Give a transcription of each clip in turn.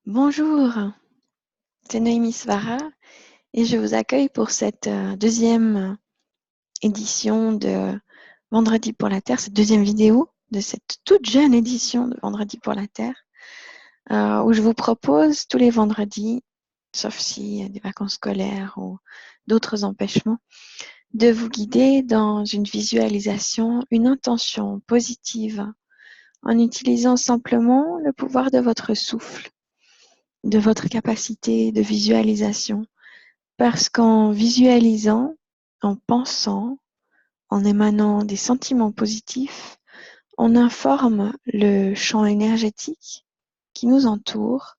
Bonjour, c'est Noémie Svara et je vous accueille pour cette deuxième édition de Vendredi pour la Terre, cette deuxième vidéo de cette toute jeune édition de Vendredi pour la Terre, où je vous propose tous les vendredis, sauf s'il y a des vacances scolaires ou d'autres empêchements, de vous guider dans une visualisation, une intention positive, en utilisant simplement le pouvoir de votre souffle, de votre capacité de visualisation. Parce qu'en visualisant, en pensant, en émanant des sentiments positifs, on informe le champ énergétique qui nous entoure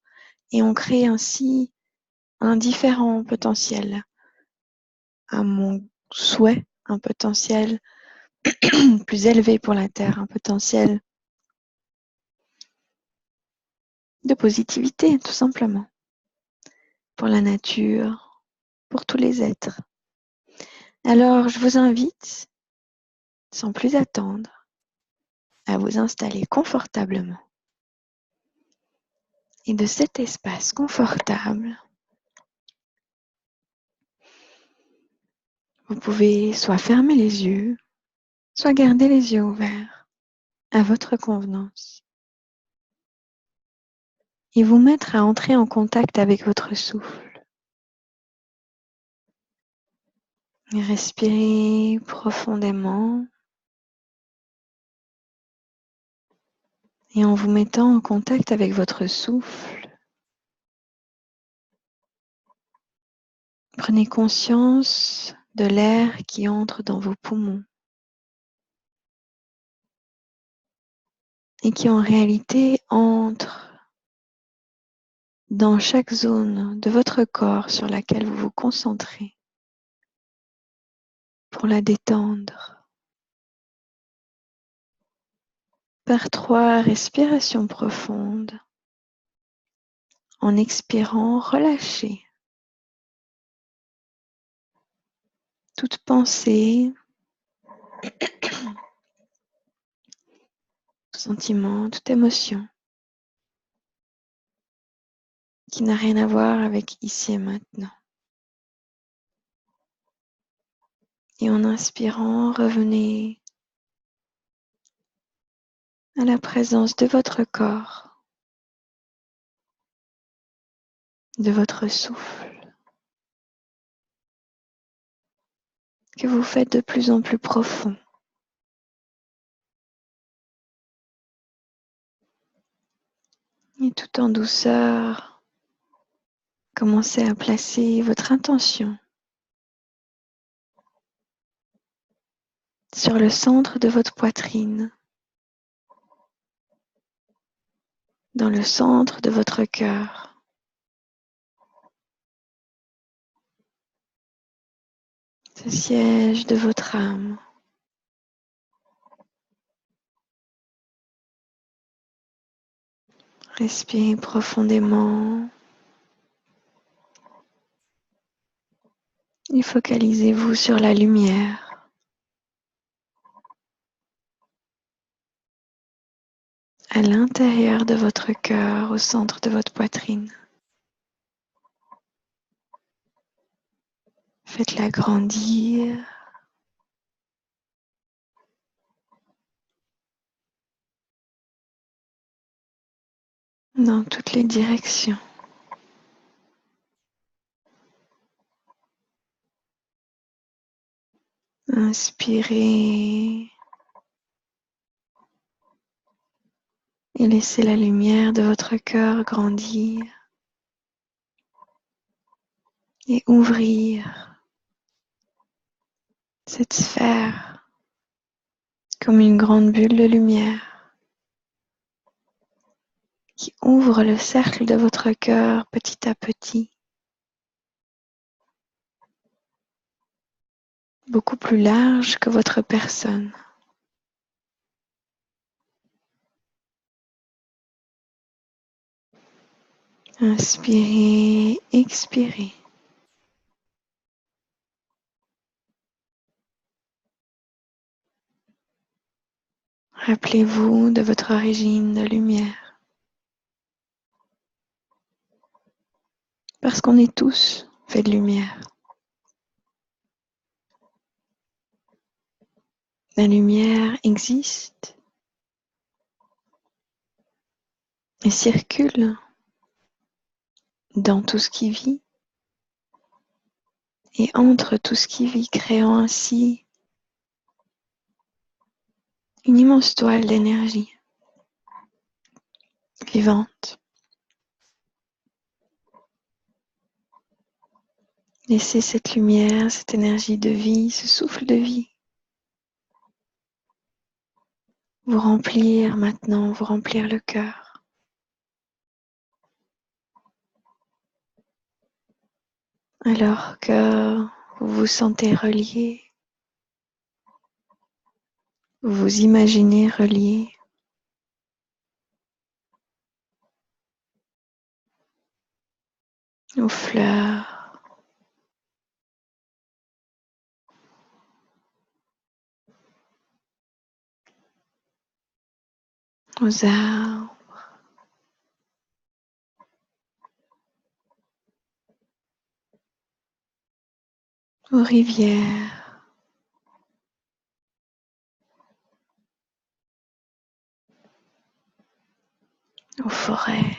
et on crée ainsi un différent potentiel, à mon souhait, un potentiel plus élevé pour la Terre, un potentiel de positivité, tout simplement, pour la nature, pour tous les êtres. Alors, je vous invite, sans plus attendre, à vous installer confortablement. Et de cet espace confortable, vous pouvez soit fermer les yeux, soit garder les yeux ouverts à votre convenance et vous mettre à entrer en contact avec votre souffle. Et respirez profondément et en vous mettant en contact avec votre souffle, prenez conscience de l'air qui entre dans vos poumons et qui en réalité entre dans chaque zone de votre corps sur laquelle vous vous concentrez pour la détendre. Par 3 respirations profondes. En expirant, relâchez toute pensée, tout sentiment, toute émotion qui n'a rien à voir avec ici et maintenant. Et en inspirant, revenez à la présence de votre corps, de votre souffle, que vous faites de plus en plus profond. Et tout en douceur, commencez à placer votre intention sur le centre de votre poitrine, dans le centre de votre cœur. Ce siège de votre âme. Respirez profondément et focalisez-vous sur la lumière. À l'intérieur de votre cœur, au centre de votre poitrine. Faites-la grandir. Dans toutes les directions. Inspirez et laissez la lumière de votre cœur grandir et ouvrir cette sphère comme une grande bulle de lumière qui ouvre le cercle de votre cœur petit à petit, beaucoup plus large que votre personne. Inspirez, expirez. Rappelez-vous de votre origine de lumière. Parce qu'on est tous faits de lumière. La lumière existe et circule dans tout ce qui vit et entre tout ce qui vit, créant ainsi une immense toile d'énergie vivante. Laissez cette lumière, cette énergie de vie, ce souffle de vie vous remplir maintenant, vous remplir le cœur. Alors que vous vous sentez relié, vous vous imaginez relié aux fleurs, aux arbres, aux rivières, aux forêts.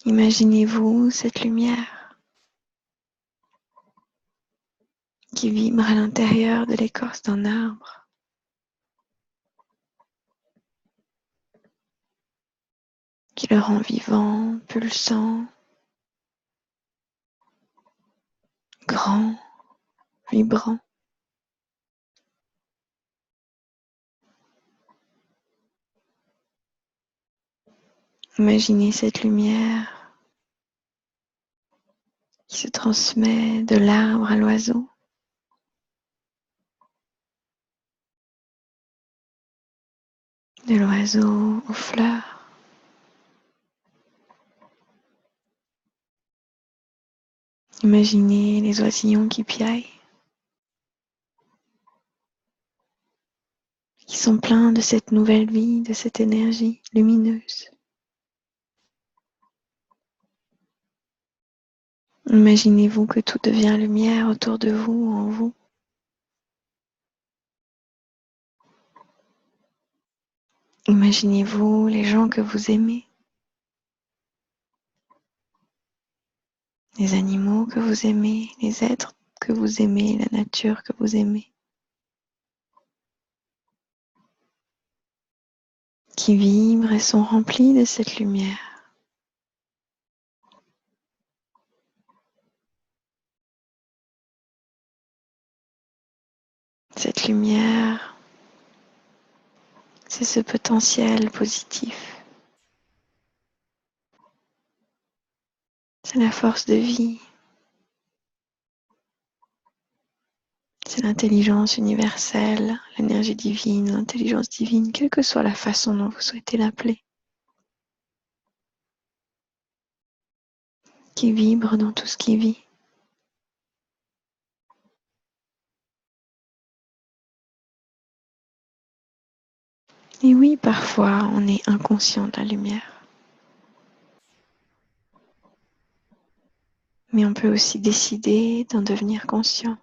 Imaginez-vous cette lumière qui vibre à l'intérieur de l'écorce d'un arbre, qui le rend vivant, pulsant, grand, vibrant. Imaginez cette lumière qui se transmet de l'arbre à l'oiseau, de l'oiseau aux fleurs. Imaginez les oisillons qui piaillent, qui sont pleins de cette nouvelle vie, de cette énergie lumineuse. Imaginez-vous que tout devient lumière autour de vous, en vous. Imaginez-vous les gens que vous aimez, les animaux que vous aimez, les êtres que vous aimez, la nature que vous aimez, qui vibrent et sont remplis de cette lumière. Cette lumière, c'est ce potentiel positif. C'est la force de vie. C'est l'intelligence universelle, l'énergie divine, l'intelligence divine, quelle que soit la façon dont vous souhaitez l'appeler, qui vibre dans tout ce qui vit. Et oui, parfois, on est inconscient de la lumière. Mais on peut aussi décider d'en devenir conscient,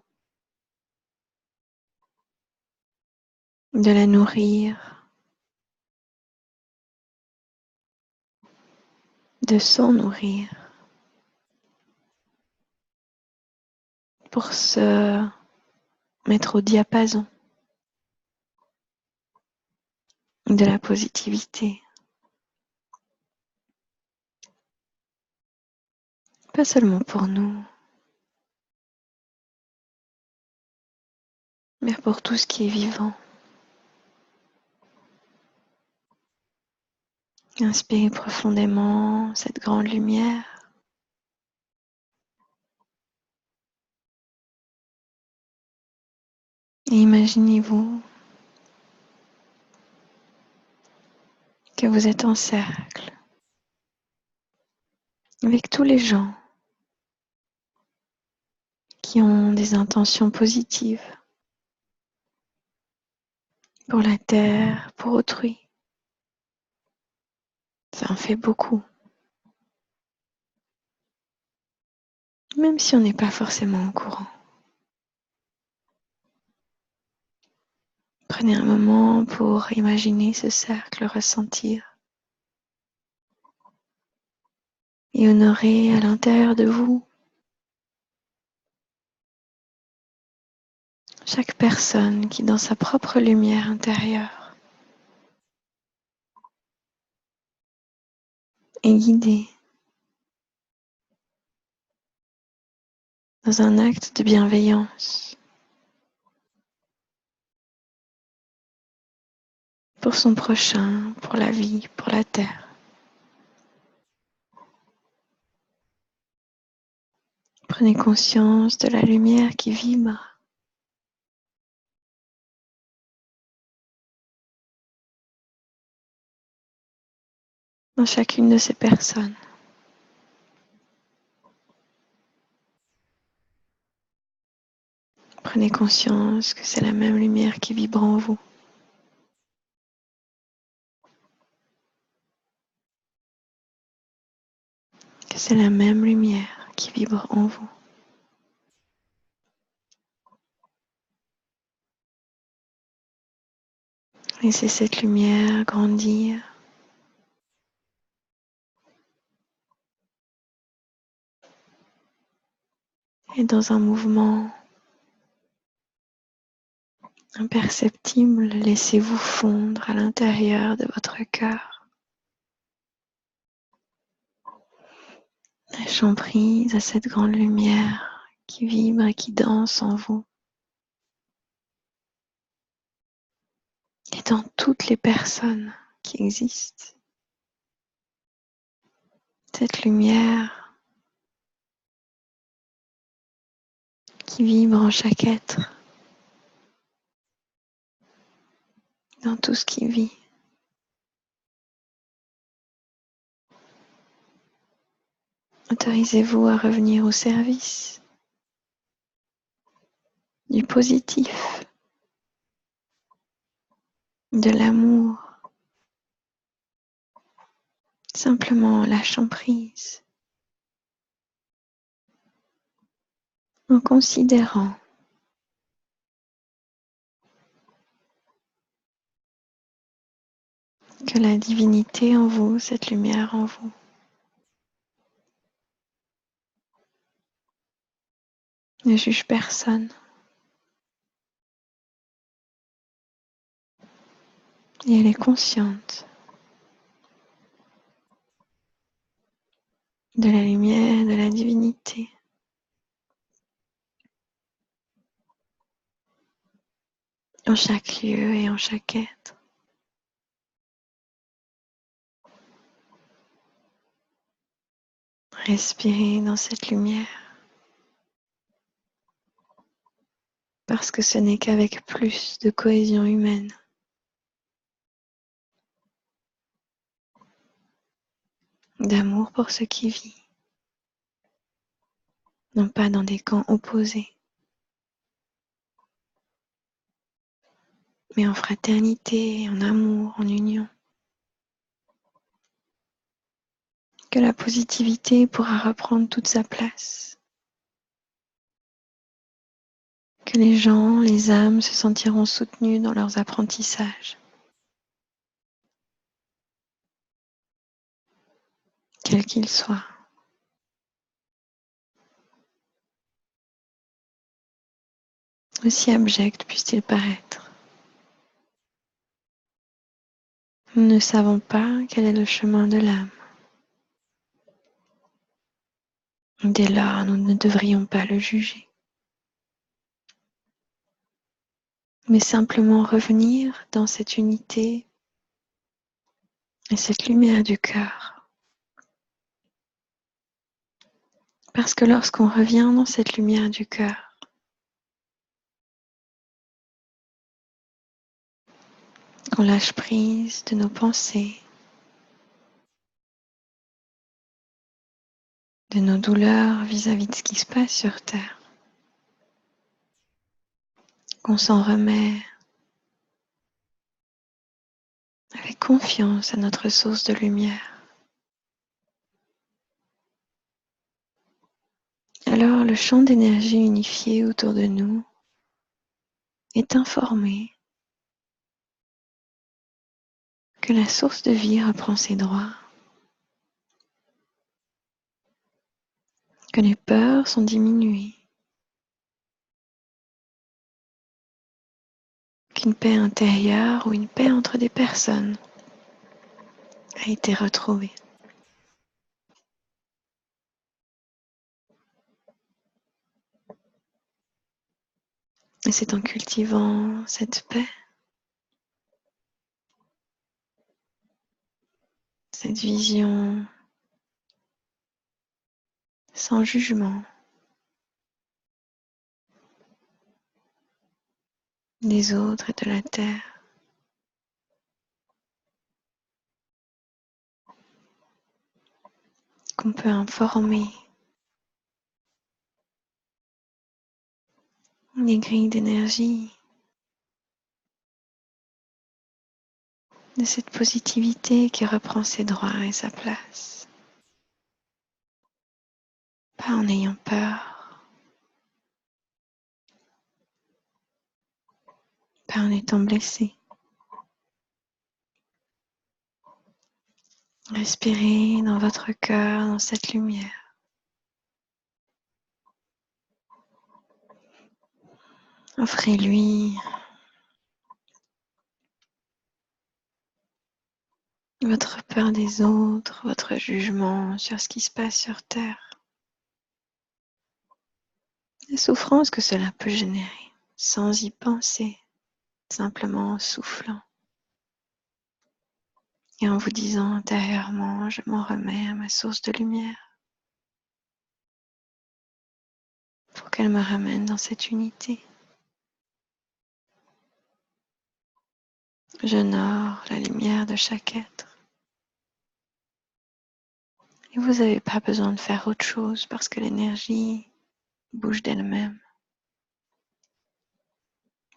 de la nourrir, de s'en nourrir, pour se mettre au diapason de la positivité. Pas seulement pour nous, mais pour tout ce qui est vivant. Inspirez profondément cette grande lumière. Et imaginez-vous que vous êtes en cercle avec tous les gens qui ont des intentions positives pour la terre, pour autrui. Ça en fait beaucoup. même si on n'est pas forcément au courant. Prenez un moment pour imaginer ce cercle, ressentir et honorer à l'intérieur de vous chaque personne qui, dans sa propre lumière intérieure, est guidée dans un acte de bienveillance pour son prochain, pour la vie, pour la terre. Prenez conscience de la lumière qui vibre dans chacune de ces personnes. Prenez conscience que c'est la même lumière qui vibre en vous. Que c'est la même lumière qui vibre en vous. Laissez cette lumière grandir et dans un mouvement imperceptible, laissez-vous fondre à l'intérieur de votre cœur. Lâchant prise à cette grande lumière qui vibre et qui danse en vous et dans toutes les personnes qui existent. Cette lumière qui vibre en chaque être, dans tout ce qui vit. Autorisez-vous à revenir au service du positif, de l'amour, simplement lâchant prise, en considérant que la divinité en vous, cette lumière en vous, ne juge personne et elle est consciente de la lumière, de la divinité en chaque lieu et en chaque être. Respirez dans cette lumière parce que ce n'est qu'avec plus de cohésion humaine, d'amour pour ce qui vit, non pas dans des camps opposés, mais en fraternité, en amour, en union, que la positivité pourra reprendre toute sa place, que les gens, les âmes se sentiront soutenus dans leurs apprentissages, quels qu'ils soient. Aussi abject puisse-t-il paraître. Nous ne savons pas quel est le chemin de l'âme. Dès lors, nous ne devrions pas le juger, mais simplement revenir dans cette unité et cette lumière du cœur. Parce que lorsqu'on revient dans cette lumière du cœur, qu'on lâche prise de nos pensées, de nos douleurs vis-à-vis de ce qui se passe sur Terre, qu'on s'en remet avec confiance à notre source de lumière. Alors le champ d'énergie unifié autour de nous est informé que la source de vie reprend ses droits, que les peurs sont diminuées, qu'une paix intérieure ou une paix entre des personnes a été retrouvée. Et c'est en cultivant cette paix, cette vision sans jugement des autres et de la terre, qu'on peut informer les grilles d'énergie de cette positivité qui reprend ses droits et sa place. Pas en ayant peur, pas en étant blessé. Respirez dans votre cœur, dans cette lumière. Offrez-lui votre peur des autres, votre jugement sur ce qui se passe sur Terre, la souffrance que cela peut générer, sans y penser, simplement en soufflant et en vous disant intérieurement, je m'en remets à ma source de lumière pour qu'elle me ramène dans cette unité. J'honore la lumière de chaque être. Et vous n'avez pas besoin de faire autre chose parce que l'énergie bouge d'elle-même,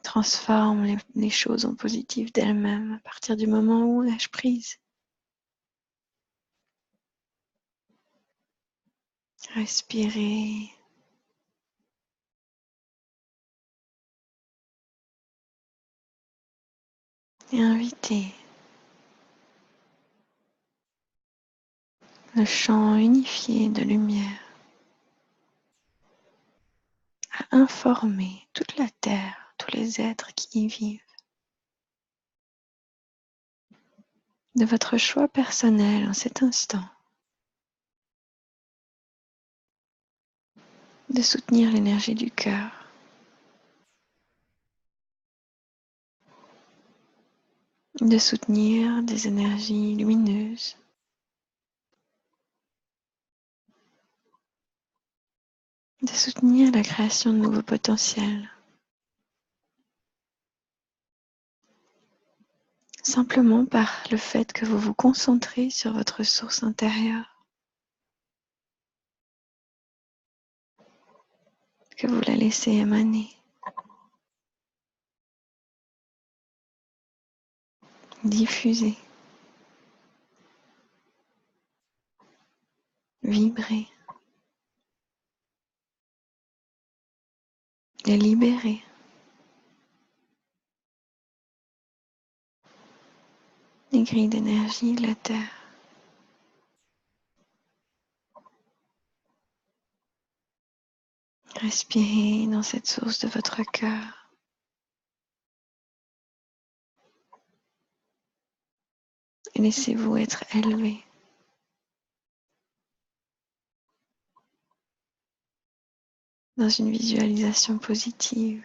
transforme les choses en positives d'elle-même à partir du moment où on lâche prise. Respirez. Et invitez le champ unifié de lumière à informer toute la Terre, tous les êtres qui y vivent, de votre choix personnel en cet instant, de soutenir l'énergie du cœur, de soutenir des énergies lumineuses, de soutenir la création de nouveaux potentiels, simplement par le fait que vous vous concentrez sur votre source intérieure, que vous la laissez émaner, diffuser, vibrer et libérer. Les grilles d'énergie de la Terre. Respirez dans cette source de votre cœur. Et laissez-vous être élevé. Dans une visualisation positive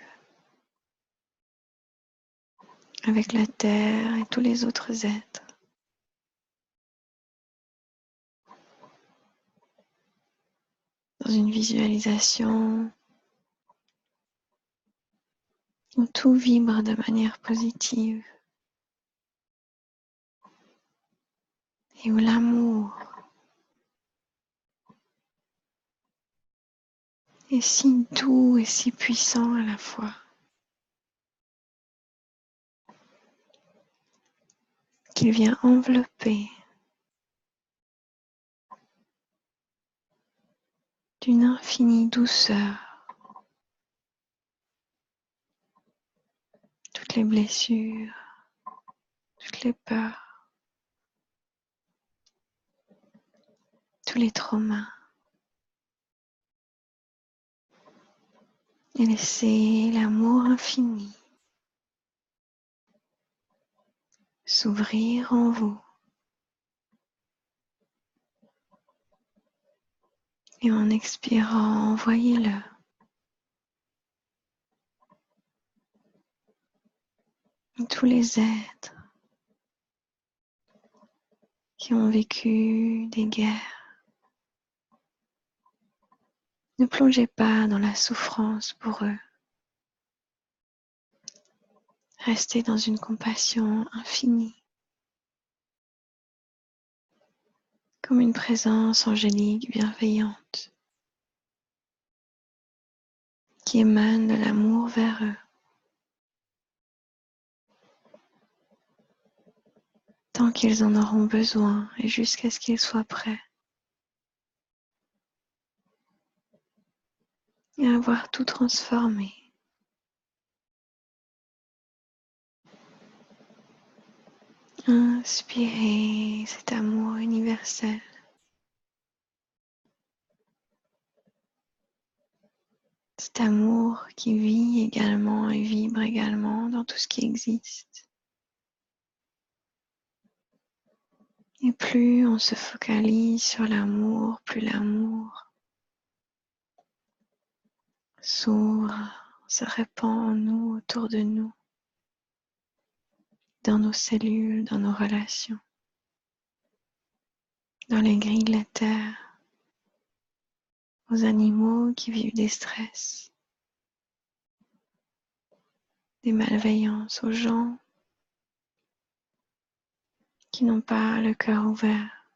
avec la Terre et tous les autres êtres. Dans une visualisation où tout vibre de manière positive et où l'amour est si doux et si puissant à la fois qu'il vient envelopper d'une infinie douceur, toutes les blessures, toutes les peurs, tous les traumas. Et laissez l'amour infini s'ouvrir en vous. Et en expirant, envoyez-le. Tous les êtres qui ont vécu des guerres. Ne plongez pas dans la souffrance pour eux. Restez dans une compassion infinie, comme une présence angélique bienveillante qui émane de l'amour vers eux. Tant qu'ils en auront besoin et jusqu'à ce qu'ils soient prêts à avoir tout transformé. Inspirez cet amour universel. Cet amour qui vit également et vibre également dans tout ce qui existe. Et plus on se focalise sur l'amour, plus l'amour s'ouvre, se répand en nous, autour de nous, dans nos cellules, dans nos relations, dans les grilles de la terre, aux animaux qui vivent des stress, des malveillances, aux gens qui n'ont pas le cœur ouvert,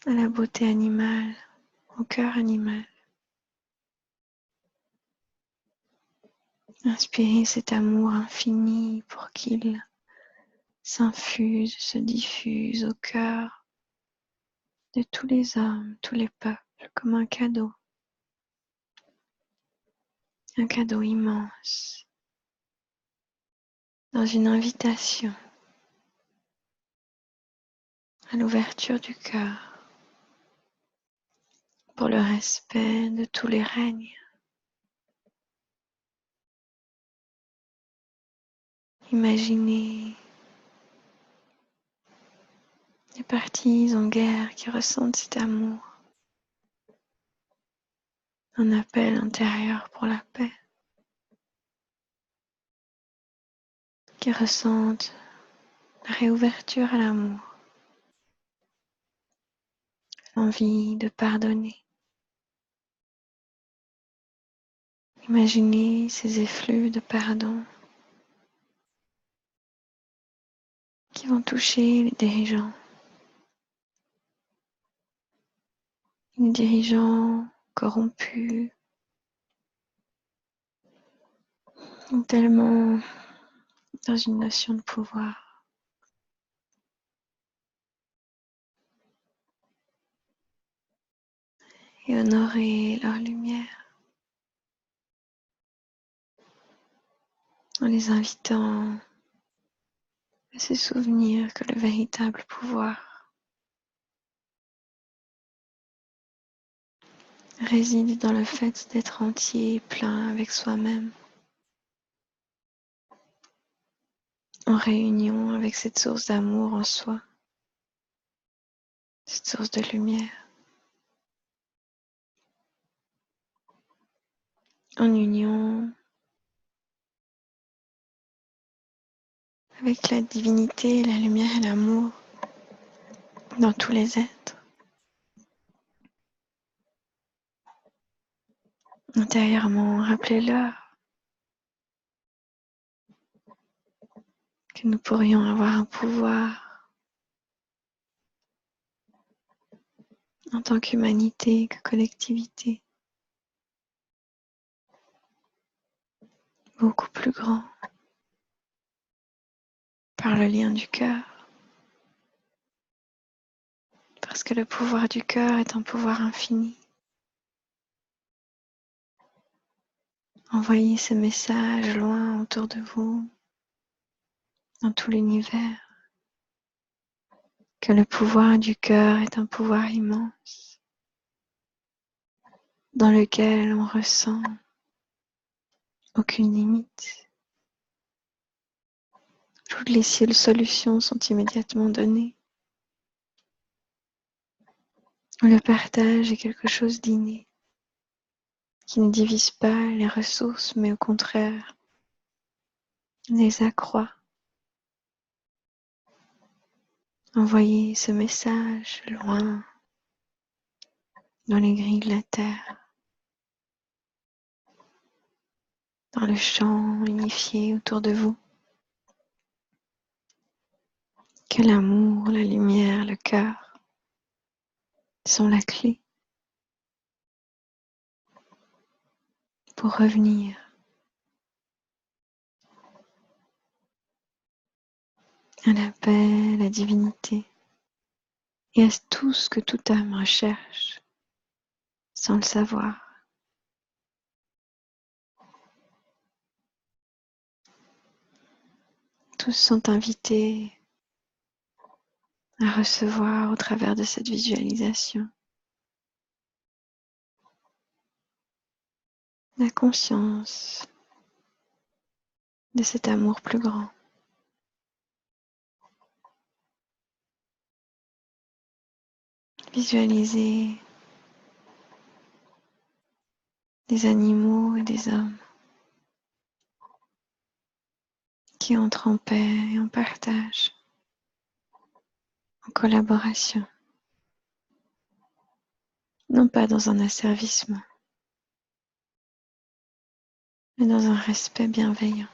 à la beauté animale, au cœur animal. Inspirez cet amour infini pour qu'il s'infuse, se diffuse au cœur de tous les hommes, tous les peuples, comme un cadeau immense, dans une invitation à l'ouverture du cœur pour le respect de tous les règnes. Imaginez les parties en guerre qui ressentent cet amour, un appel intérieur pour la paix, qui ressentent la réouverture à l'amour, l'envie de pardonner. Imaginez ces effluves de pardon qui vont toucher les dirigeants corrompus, ou tellement dans une notion de pouvoir. Et honorer leur lumière en les invitant à se souvenir que le véritable pouvoir réside dans le fait d'être entier et plein avec soi-même, en réunion avec cette source d'amour en soi, cette source de lumière, en union avec la divinité, la lumière et l'amour dans tous les êtres. Intérieurement, rappelez-leur que nous pourrions avoir un pouvoir en tant qu'humanité, que collectivité, beaucoup plus grand, par le lien du cœur, par parce que le pouvoir du cœur est un pouvoir infini. Envoyez ce message loin autour de vous, dans tout l'univers, que le pouvoir du cœur est un pouvoir immense, dans lequel on ressent aucune limite. Toutes les solutions sont immédiatement données. Le partage est quelque chose d'inné, qui ne divise pas les ressources, mais au contraire, les accroît. Envoyez ce message loin, dans les grilles de la terre, dans le champ unifié autour de vous. Que l'amour, la lumière, le cœur sont la clé pour revenir à la paix, la divinité et à tout ce que toute âme recherche sans le savoir. Tous sont invités à recevoir au travers de cette visualisation la conscience de cet amour plus grand. Visualisez des animaux et des hommes qui entrent en paix et en partage, en collaboration, non pas dans un asservissement, mais dans un respect bienveillant.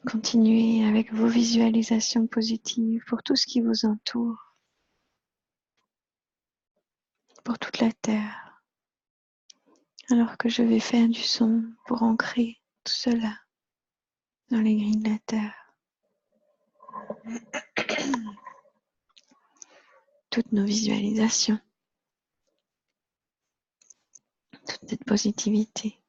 Continuez avec vos visualisations positives pour tout ce qui vous entoure, pour toute la terre, alors que je vais faire du son pour ancrer tout cela dans les grilles de la terre. Toutes nos visualisations, toute cette positivité.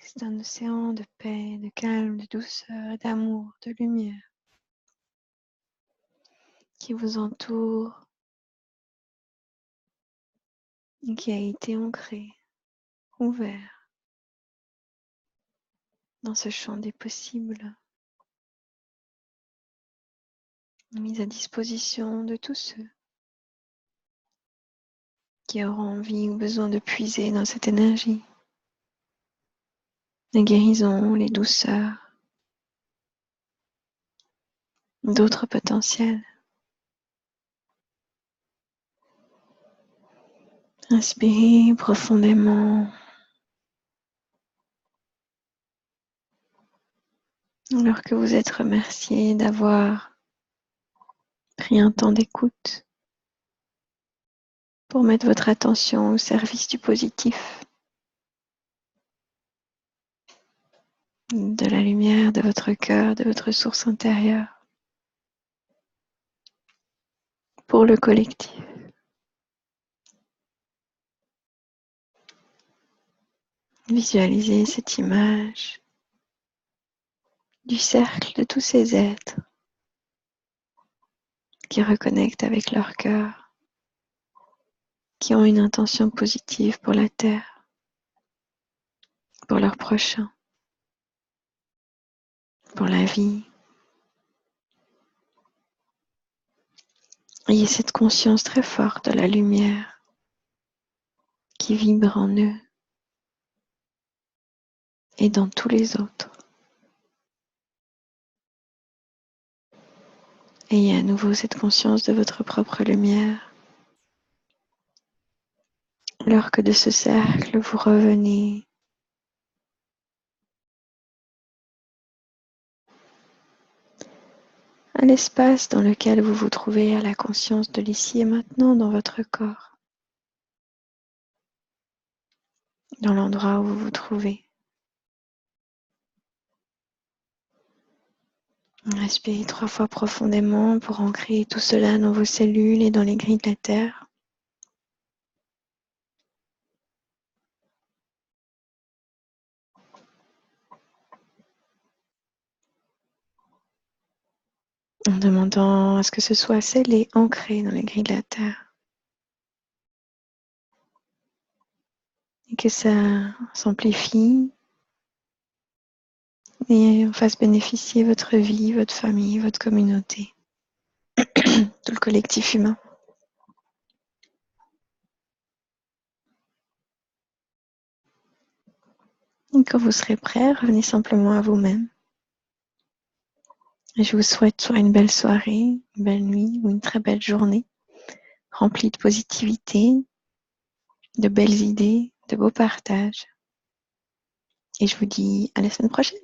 C'est un océan de paix, de calme, de douceur, d'amour, de lumière qui vous entoure et qui a été ancré, ouvert dans ce champ des possibles, mis à disposition de tous ceux qui auront envie ou besoin de puiser dans cette énergie, les guérisons, les douceurs, d'autres potentiels. Inspirez profondément, alors que vous êtes remercié d'avoir pris un temps d'écoute pour mettre votre attention au service du positif, de la lumière, de votre cœur, de votre source intérieure, pour le collectif. Visualisez cette image du cercle de tous ces êtres qui reconnectent avec leur cœur, qui ont une intention positive pour la Terre, pour leurs prochains, pour la vie. Ayez cette conscience très forte de la lumière qui vibre en eux et dans tous les autres. Ayez à nouveau cette conscience de votre propre lumière, alors que de ce cercle vous revenez à l'espace dans lequel vous vous trouvez, à la conscience de l'ici et maintenant dans votre corps, dans l'endroit où vous vous trouvez. Respirez 3 fois profondément pour ancrer tout cela dans vos cellules et dans les grilles de la Terre. En demandant à ce que ce soit scellé, ancré dans les grilles de la Terre. Et que ça s'amplifie et fasse bénéficier votre vie, votre famille, votre communauté, tout le collectif humain. Et quand vous serez prêt, revenez simplement à vous-même. Et je vous souhaite soit une belle soirée, une belle nuit ou une très belle journée, remplie de positivité, de belles idées, de beaux partages. Et je vous dis à la semaine prochaine.